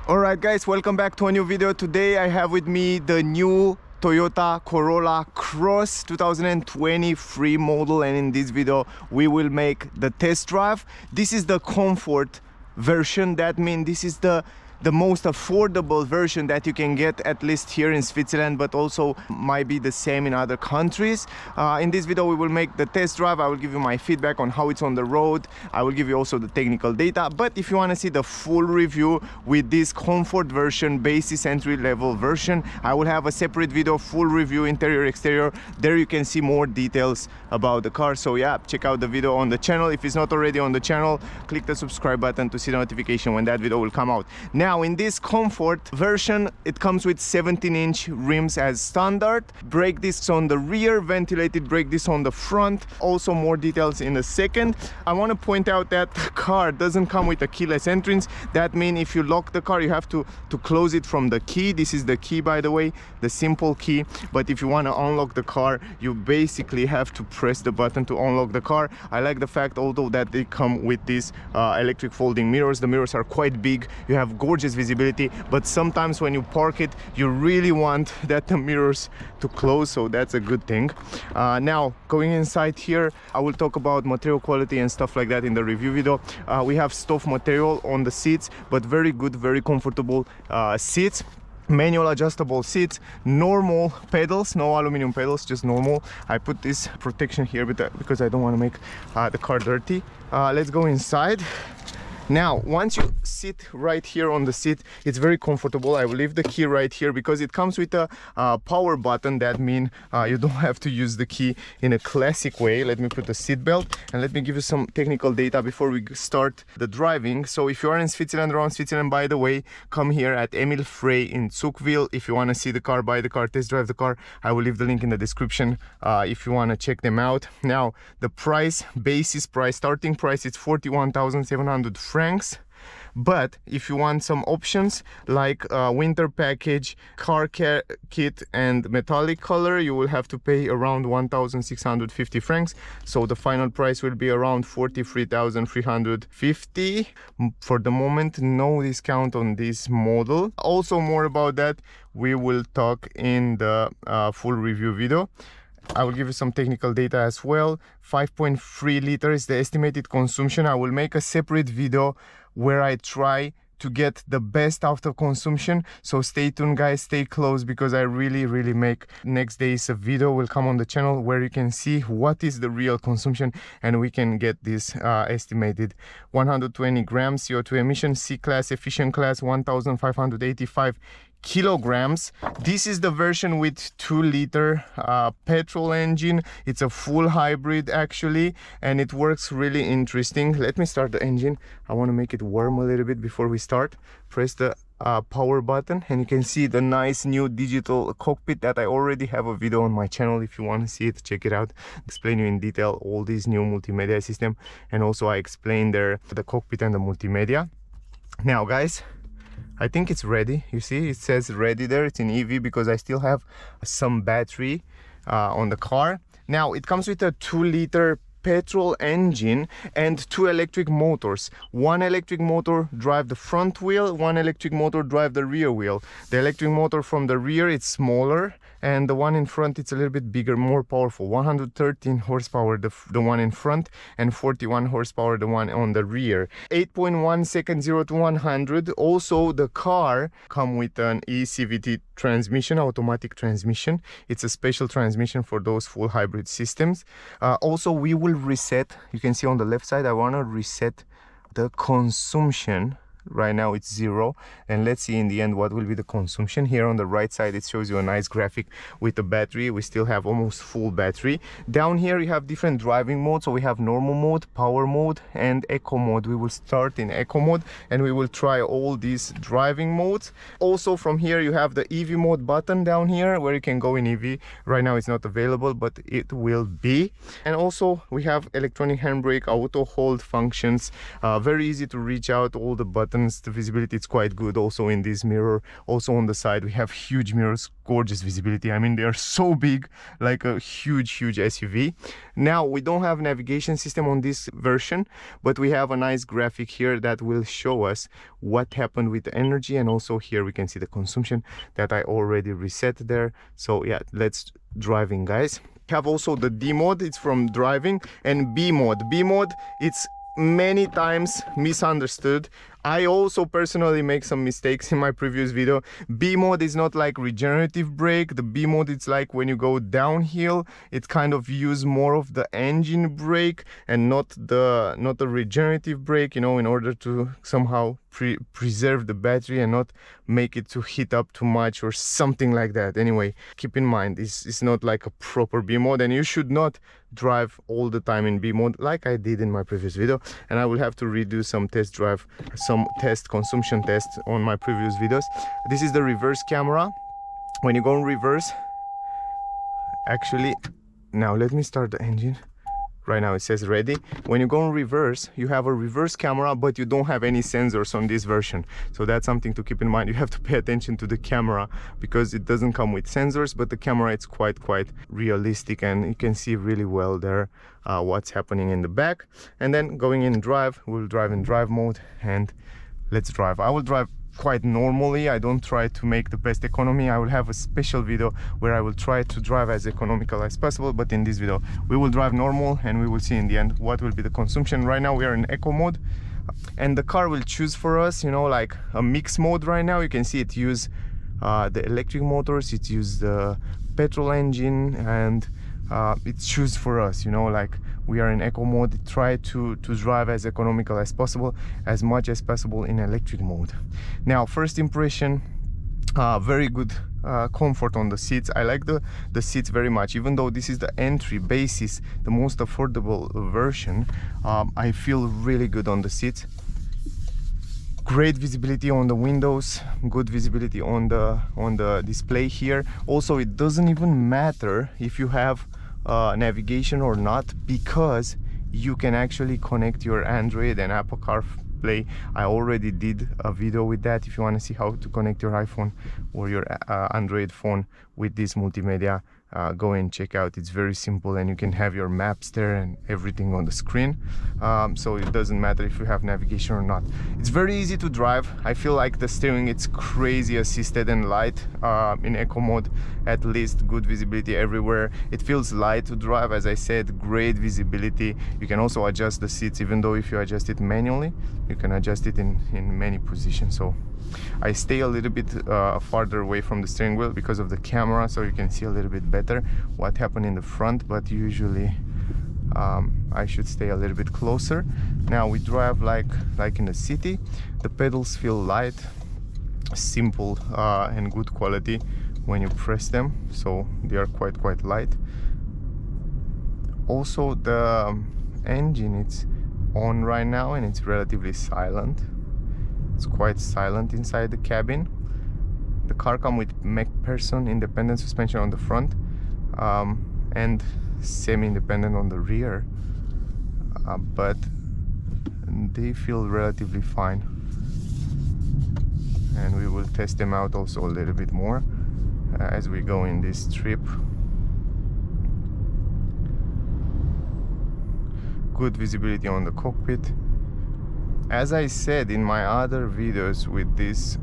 Alright guys, welcome back to a new video. Today I have with me the new Toyota Corolla Cross 2023 model, and in this video we will make the test drive. This is the comfort version. That means this is the most affordable version that you can get, at least here in Switzerland, but also might be the same in other countries. In this video we will make the test drive. I will give you my feedback on how it's on the road. I will give you also the technical data, but if you want to see the full review with this comfort version, basis entry level version, I will have a separate video, full review, interior, exterior. There you can see more details about the car. So yeah, check out the video on the channel. If it's not already on the channel, click the subscribe button to see the notification when that video will come out. Now in this comfort version, it comes with 17-inch rims as standard, brake discs on the rear, ventilated brake discs on the front. Also more details in a second. I want to point out that the car doesn't come with a keyless entrance. That means if you lock the car, you have to close it from the key. This is the key, by the way, the simple key. But if you want to unlock the car, you basically have to press the button to unlock the car. I like the fact, although, that they come with these electric folding mirrors. The mirrors are quite big. You have gorgeous visibility, but sometimes when you park it, you really want that the mirrors to close, so that's a good thing. Now going inside here, I will talk about material quality and stuff like that in the review video. We have stuff material on the seats, but very good, very comfortable seats. Manual adjustable seats, normal pedals, no aluminum pedals, just normal. I put this protection here because I don't want to make the car dirty. Let's go inside. Now, once you sit right here on the seat, it's very comfortable. I will leave the key right here because it comes with a power button. That means you don't have to use the key in a classic way. Let me put the seat belt and let me give you some technical data before we start the driving. So if you are in Switzerland, around Switzerland, by the way, come here at Emil Frey in Zuchwil. If you want to see the car, buy the car, test drive the car, I will leave the link in the description if you want to check them out. Now, the price, basis price, starting price is 41,700 francs. But if you want some options like winter package, car kit and metallic color, you will have to pay around 1,650 francs. So the final price will be around 43,350. For the moment, no discount on this model. Also more about that we will talk in the full review video. I will give you some technical data as well. 5.3 liters, the estimated consumption. I will make a separate video where I try to get the best out of consumption. So stay tuned guys, stay close, because I really make next days a video will come on the channel where you can see what is the real consumption and we can get this estimated. 120 grams CO2 emissions, C-class, efficient class, 1,585 kilograms. This is the version with 2-liter petrol engine. It's a full hybrid actually, and it works really interesting. Let me start the engine. I want to make it warm a little bit before we start. Press the power button and you can see the nice new digital cockpit that I already have a video on my channel. If you want to see it, check it out. Explain you in detail all these new multimedia system, and also I explain there the cockpit and the multimedia. Now guys, I think it's ready. You see it says ready there. It's in EV because I still have some battery on the car. Now it comes with a 2-liter petrol engine and 2 electric motors. One electric motor drive the front wheel, one electric motor drive the rear wheel. The electric motor from the rear, it's smaller, and the one in front, it's a little bit bigger, more powerful. 113 horsepower the one in front, and 41 horsepower the one on the rear. 8.1 seconds 0 to 100. Also the car come with an eCVT transmission, automatic transmission. It's a special transmission for those full hybrid systems. Also we will reset, you can see on the left side, I want to reset the consumption. Right now it's 0, and let's see in the end what will be the consumption. Here on the right side it shows you a nice graphic with the battery. We still have almost full battery. Down here you have different driving modes. So we have normal mode, power mode and eco mode. We will start in eco mode and we will try all these driving modes. Also from here you have the EV mode button down here where you can go in EV. Right now it's not available, but it will be. And also we have electronic handbrake, auto hold functions, very easy to reach out all the buttons distance the visibility is quite good. Also in this mirror, also on the side we have huge mirrors, gorgeous visibility. I mean, they are so big, like a huge SUV. Now we don't have navigation system on this version, but we have a nice graphic here that will show us what happened with the energy, and also here we can see the consumption that I already reset there. So yeah, let's drive in, guys. Have also the D mode, it's from driving, and B mode. B mode, it's many times misunderstood. I also personally make some mistakes in my previous video. B mode is not like regenerative brake. The B mode, it's like when you go downhill, it kind of use more of the engine brake and not the regenerative brake, you know, in order to somehow preserve the battery and not make it to heat up too much or something like that. Anyway, keep in mind, it's not like a proper B mode, and you should not drive all the time in B mode like I did in my previous video. And I will have to redo some test drive, some consumption tests on my previous videos. This is the reverse camera. When you go in reverse, actually, now let me start the engine. Right now it says ready. When you go in reverse, you have a reverse camera, but you don't have any sensors on this version. So that's something to keep in mind. You have to pay attention to the camera because it doesn't come with sensors, but the camera, it's quite realistic, and you can see really well there what's happening in the back. And then going in drive, we'll drive in drive mode, and let's drive. I will drive quite normally. I don't try to make the best economy. I will have a special video where I will try to drive as economical as possible, but in this video we will drive normal, and we will see in the end what will be the consumption. Right now we are in eco mode, and the car will choose for us, you know, like a mix mode. Right now you can see it use the electric motors, it use the petrol engine, and it choose for us, you know, like we are in eco mode. Try to drive as economical as possible, as much as possible in electric mode. Now, first impression, very good comfort on the seats. I like the seats very much. Even though this is the entry basis, the most affordable version, I feel really good on the seats. Great visibility on the windows, good visibility on the display here. Also, it doesn't even matter if you have navigation or not, because you can actually connect your Android and Apple CarPlay. I already did a video with that. If you want to see how to connect your iPhone or your Android phone with this multimedia, go and check out. It's very simple, and you can have your maps there and everything on the screen. So it doesn't matter if you have navigation or not. It's very easy to drive. I feel like the steering, it's crazy assisted and light in eco mode. At least good visibility everywhere. It feels light to drive. As I said, great visibility. You can also adjust the seats, even though if you adjust it manually, you can adjust it in many positions. So I stay a little bit farther away from the steering wheel because of the camera, so you can see a little bit better what happened in the front, but usually I should stay a little bit closer. Now we drive like in the city. The pedals feel light, simple, and good quality when you press them, so they are quite light. Also, the engine, it's on right now, and it's relatively silent. It's quite silent inside the cabin. The car comes with McPherson independent suspension on the front, and semi-independent on the rear, but they feel relatively fine, and we will test them out also a little bit more as we go in this trip. Good visibility on the cockpit. As I said in my other videos with this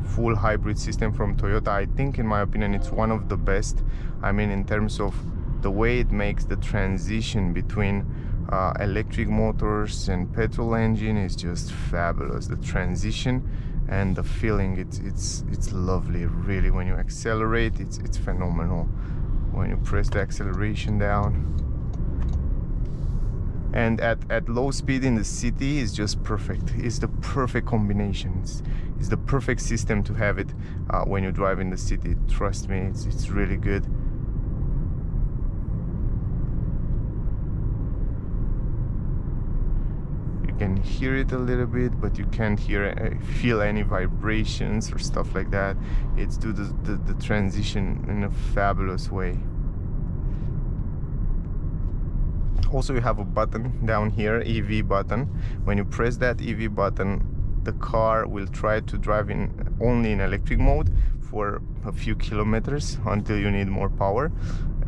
full hybrid system from Toyota, I think, in my opinion, it's one of the best. I mean, in terms of the way it makes the transition between electric motors and petrol engine is just fabulous. The transition and the feeling, it's lovely, really. When you accelerate, it's phenomenal. When you press the acceleration down, and at low speed in the city, is just perfect. It's the perfect combination. It's the perfect system to have it when you drive in the city. Trust me, it's really good. You can hear it a little bit, but you can't feel any vibrations or stuff like that. It's do the transition in a fabulous way. Also, you have a button down here, EV button. When you press that EV button, the car will try to drive only in electric mode for a few kilometers until you need more power.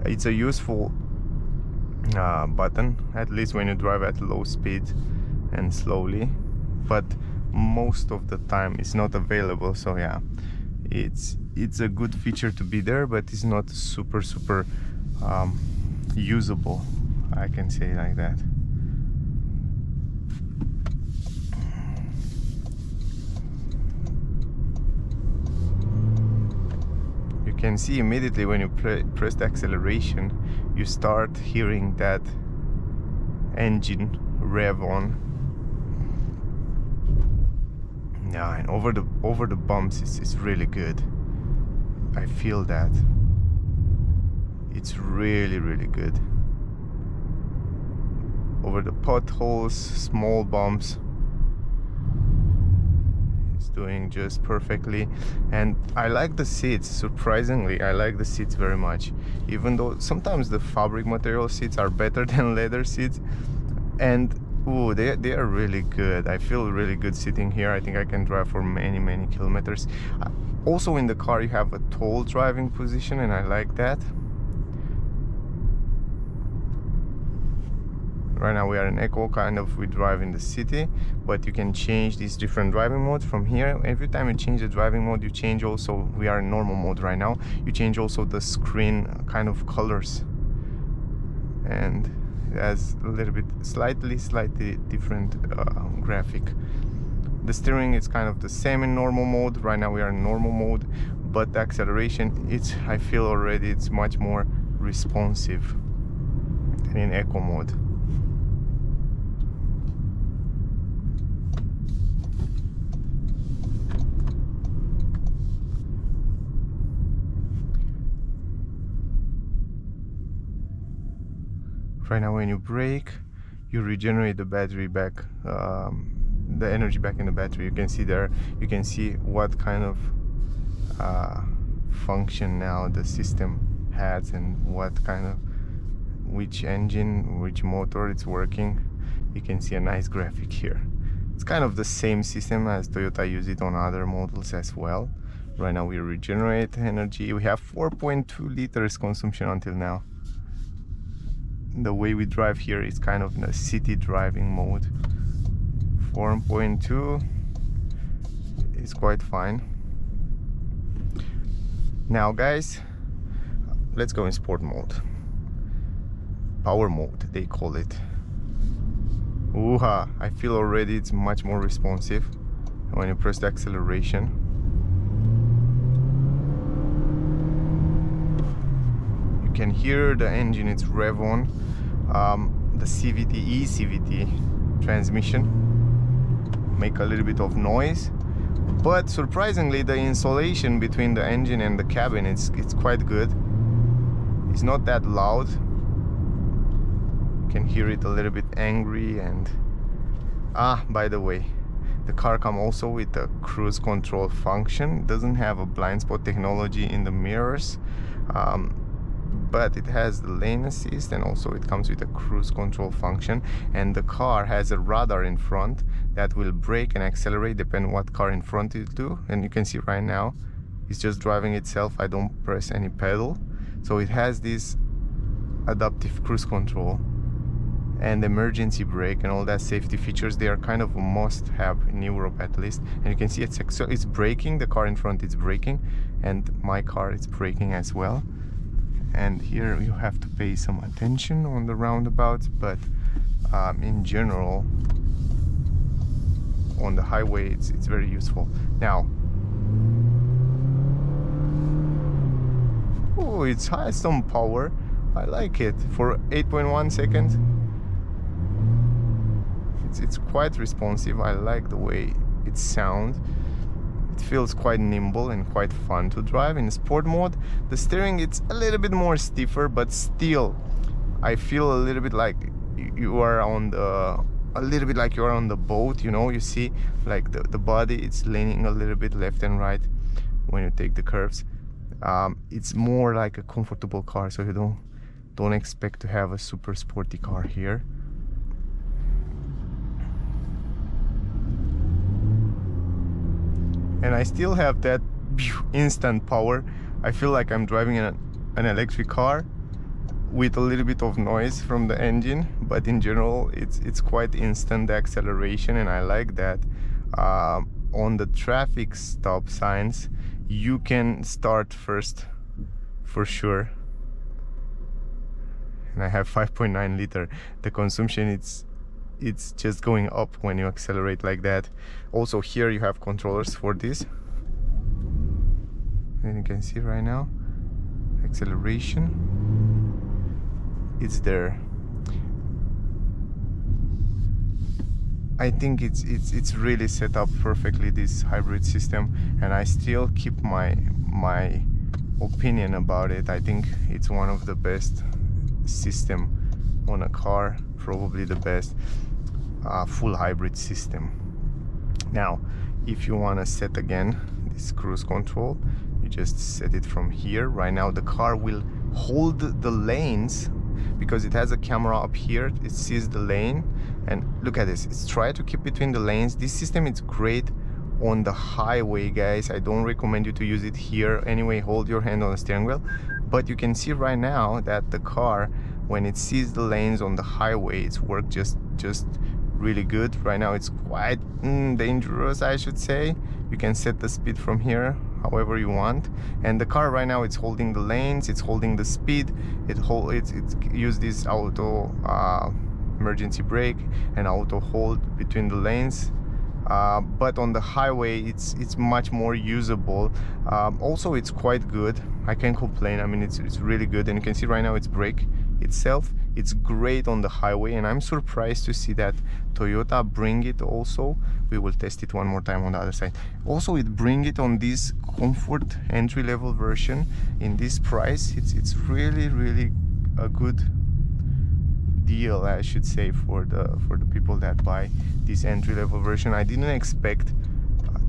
It's a useful button, at least when you drive at low speed and slowly, but most of the time it's not available. So yeah, it's a good feature to be there, but it's not super usable, I can say like that. You can see immediately when you press the acceleration, you start hearing that engine rev on. Yeah, and over the bumps, it's really good. I feel that. It's really good. Over the potholes, small bumps, it's doing just perfectly. And I like the seats. Surprisingly, I like the seats very much, even though sometimes the fabric material seats are better than leather seats. And ooh, they are really good. I feel really good sitting here. I think I can drive for many kilometers. Also in the car you have a tall driving position, and I like that. Right now we are in Eco, kind of we drive in the city, but you can change these different driving modes from here. Every time you change the driving mode, you change also, we are in normal mode right now, you change also the screen kind of colors. And it has a little bit, slightly different graphic. The steering is kind of the same in normal mode. Right now we are in normal mode, but the acceleration, I feel already it's much more responsive than in Eco mode. Right now when you brake, you regenerate the battery back, the energy back in the battery. You can see there, you can see what kind of function now the system has, and what kind of, which engine, which motor it's working. You can see a nice graphic here. It's kind of the same system as Toyota use it on other models as well. Right now we regenerate energy. We have 4.2 liters consumption until now. The way we drive here is kind of in a city driving mode. 4.2 is quite fine. Now guys, let's go in sport mode. Power mode, they call it. Ooh-ha, I feel already it's much more responsive when you press the acceleration. You can hear the engine, it's rev on. The CVT, eCVT transmission make a little bit of noise, but surprisingly the insulation between the engine and the cabin, it's quite good. It's not that loud. You can hear it a little bit angry. And by the way, the car comes also with a cruise control function. It doesn't have a blind spot technology in the mirrors, but it has the lane assist, and also it comes with a cruise control function. And the car has a radar in front that will brake and accelerate depending what car in front it do. And you can see right now it's just driving itself. I don't press any pedal, so it has this adaptive cruise control and emergency brake and all that safety features. They are kind of a must have in Europe at least. And you can see it's braking, the car in front is braking, and my car is braking as well. And here you have to pay some attention on the roundabouts, but in general on the highway it's very useful. Now, oh, it has some power. I like it for 8.1 seconds. It's quite responsive. I like the way it sounds. It feels quite nimble and quite fun to drive. In sport mode, the steering, it's a little bit more stiffer, but still I feel a little bit like you are on the, a little bit like you are on the boat, you know. You see like the body, it's leaning a little bit left and right when you take the curves. It's more like a comfortable car, so you don't Don't expect to have a super sporty car here. And I still have that instant power. I feel like I'm driving an electric car with a little bit of noise from the engine, but in general it's quite instant acceleration, and I like that. On the traffic stop signs you can start first for sure, and I have 5.9 liter. The consumption it's just going up when you accelerate like that. Also here you have controllers for this, and you can see right now acceleration, it's there. I think it's really set up perfectly, this hybrid system, and I still keep my opinion about it. I think it's one of the best system on a car, probably the best full hybrid system. Now if you want to set again this cruise control, you just set it from here. Right now the car will hold the lanes because it has a camera up here, it sees the lane, and look at this, it's trying to keep between the lanes. This system is great on the highway, guys. I don't recommend you to use it here anyway. Hold your hand on the steering wheel, but you can see right now that the car, when it sees the lanes on the highway, it's worked just really good. Right now it's quite dangerous, I should say. You can set the speed from here however you want, and the car right now it's holding the lanes, it's holding the speed, it's use this auto emergency brake and auto hold between the lanes. But on the highway it's much more usable. Also it's quite good, I can't complain. I mean it's really good, and you can see right now it's brake itself, it's great on the highway, and I'm surprised to see that Toyota bring it also. We will test it one more time on the other side. Also it bring it on this comfort entry-level version in this price. It's really a good deal, I should say, for the people that buy this entry-level version. I didn't expect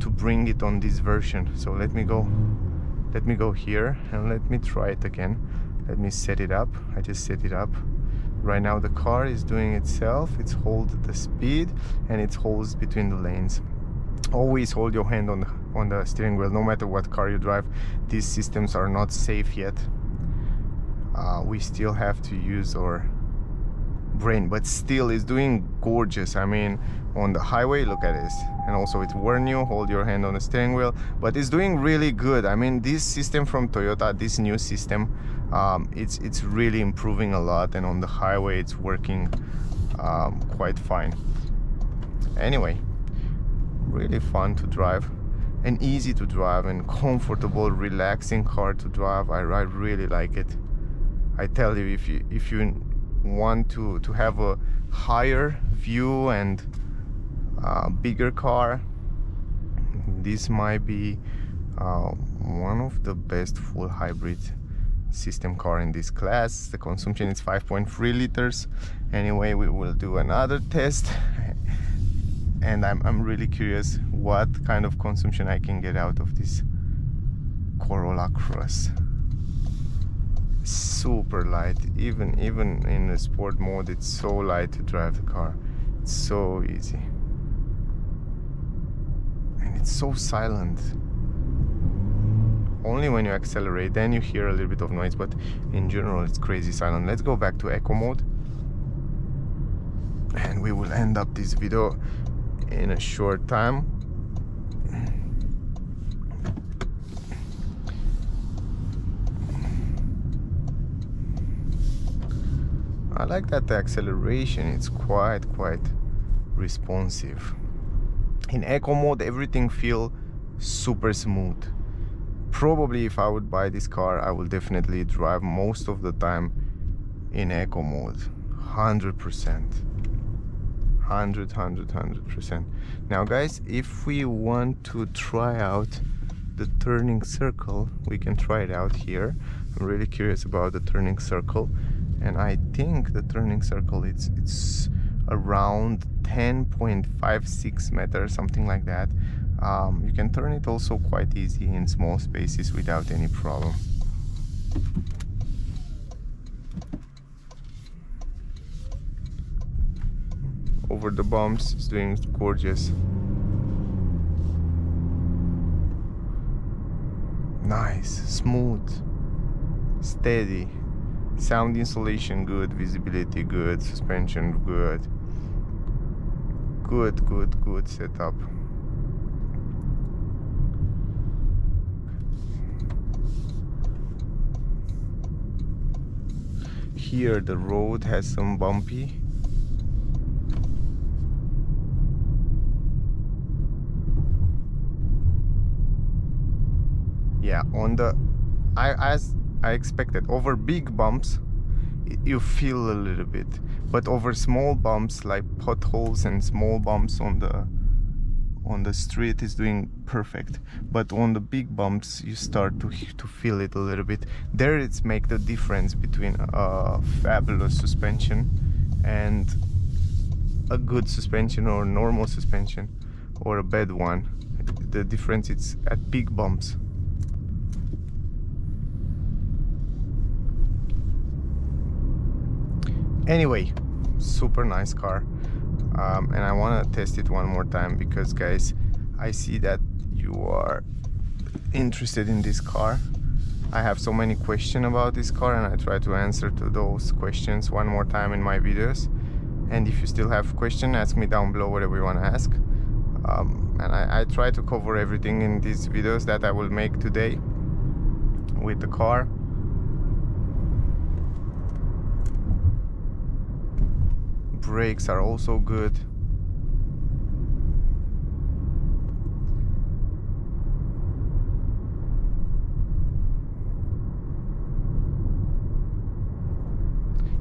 to bring it on this version. So let me go here and let me try it again. Let me set it up. I just set it up. Right now the car is doing itself, it's hold the speed and it holds between the lanes. Always hold your hand on the steering wheel, no matter what car you drive. These systems are not safe yet. We still have to use our brain, but still it's doing gorgeous. I mean on the highway, look at this, and also it warn you, hold your hand on the steering wheel, but it's doing really good. I mean this system from Toyota, this new system, it's really improving a lot, and on the highway it's working quite fine. Anyway, really fun to drive and easy to drive and comfortable, relaxing car to drive. I really like it. I tell you, if you want to have a higher view and bigger car, this might be one of the best full hybrid system car in this class. The consumption is 5.3 liters. Anyway, we will do another test and I'm really curious what kind of consumption I can get out of this Corolla Cross. Super light, even in the sport mode, it's so light to drive the car. It's so easy and it's so silent. Only when you accelerate, then you hear a little bit of noise, but in general it's crazy silent. Let's go back to eco mode and we will end up this video in a short time. I like that the acceleration, it's quite responsive. In eco mode everything feels super smooth. Probably if I would buy this car, I will definitely drive most of the time in eco mode. 100%. 100%. Now guys, if we want to try out the turning circle, we can try it out here. I'm really curious about the turning circle, and I think the turning circle it's around 10.56 meters, something like that. You can turn it also quite easy in small spaces without any problem. over the bumps. It's doing gorgeous. Nice, smooth, steady. Sound insulation good, visibility good, suspension good. Good setup. Here the road has some bumpy. Yeah, on the as I expected, over big bumps you feel a little bit, but over small bumps like potholes and small bumps on the street is doing perfect. But on the big bumps you start to feel it a little bit. There it's make the difference between a fabulous suspension and a good suspension or normal suspension or a bad one. The difference is at big bumps. Anyway, super nice car, and I want to test it one more time because guys, I see that you are interested in this car. I have so many questions about this car and I try to answer to those questions one more time in my videos. And if you still have questions, ask me down below whatever you want to ask. And I try to cover everything in these videos that I will make today with the car. Brakes are also good.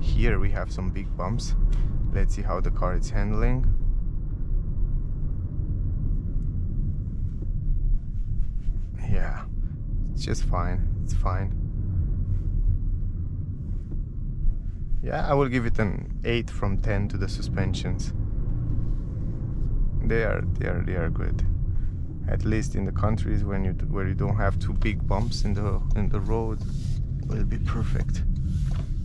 Here we have some big bumps. Let's see how the car is handling. Yeah, it's just fine. It's fine. Yeah, I will give it an 8 from 10 to the suspensions. They are good. At least in the countries where you don't have too big bumps in the road, will be perfect.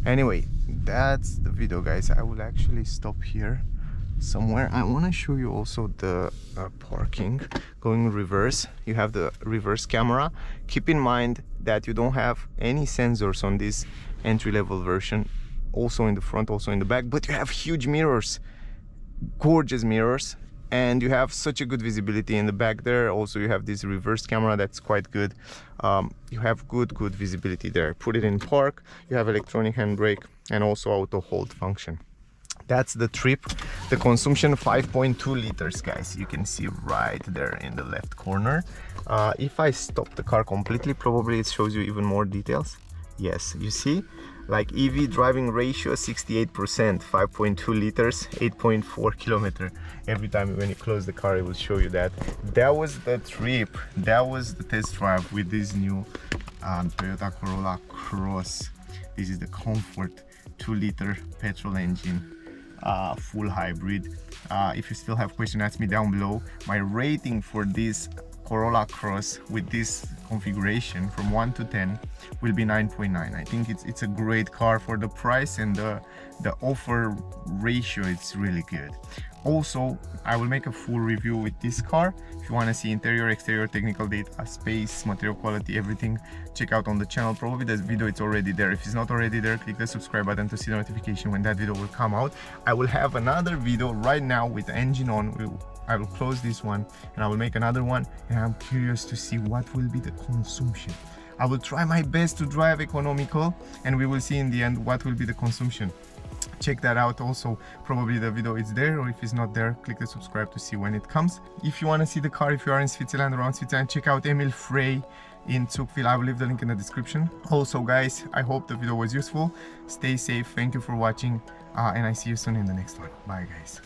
Anyway, that's the video, guys. I will actually stop here somewhere. I want to show you also the parking. Going reverse, you have the reverse camera. Keep in mind that you don't have any sensors on this entry-level version. Also in the front, also in the back, but you have huge mirrors, gorgeous mirrors, and you have such a good visibility in the back there. Also you have this reverse camera that's quite good. You have good visibility there. Put it in park, you have electronic handbrake and also auto hold function. That's the trip. The consumption 5.2 liters, guys. You can see right there in the left corner. If I stop the car completely, probably it shows you even more details. Yes, you see, like EV driving ratio 68%, 5.2 liters, 8.4 kilometer. Every time when you close the car, it will show you that. That was the trip. That was the test drive with this new Toyota Corolla Cross. This is the Comfort 2-liter petrol engine, full hybrid. If you still have questions, ask me down below. My rating for this Corolla Cross with this configuration from 1 to 10 will be 9.9. I think it's a great car for the price, and the offer ratio, it's really good. Also, I will make a full review with this car. If you want to see interior, exterior, technical data, space, material quality, everything, check out on the channel. Probably this video it's already there. If it's not already there, click the subscribe button to see the notification when that video will come out. I will have another video right now with the engine on. I will close this one and I will make another one, and I'm curious to see what will be the consumption. I will try my best to drive economical, and we will see in the end what will be the consumption. Check that out. Also, probably the video is there, or if it's not there, click the subscribe to see when it comes. If you want to see the car, if you are in Switzerland, around Switzerland, check out Emil Frey in Zuchwil. I will leave the link in the description. Also, guys, I hope the video was useful. Stay safe. Thank you for watching, and I see you soon in the next one. Bye, guys.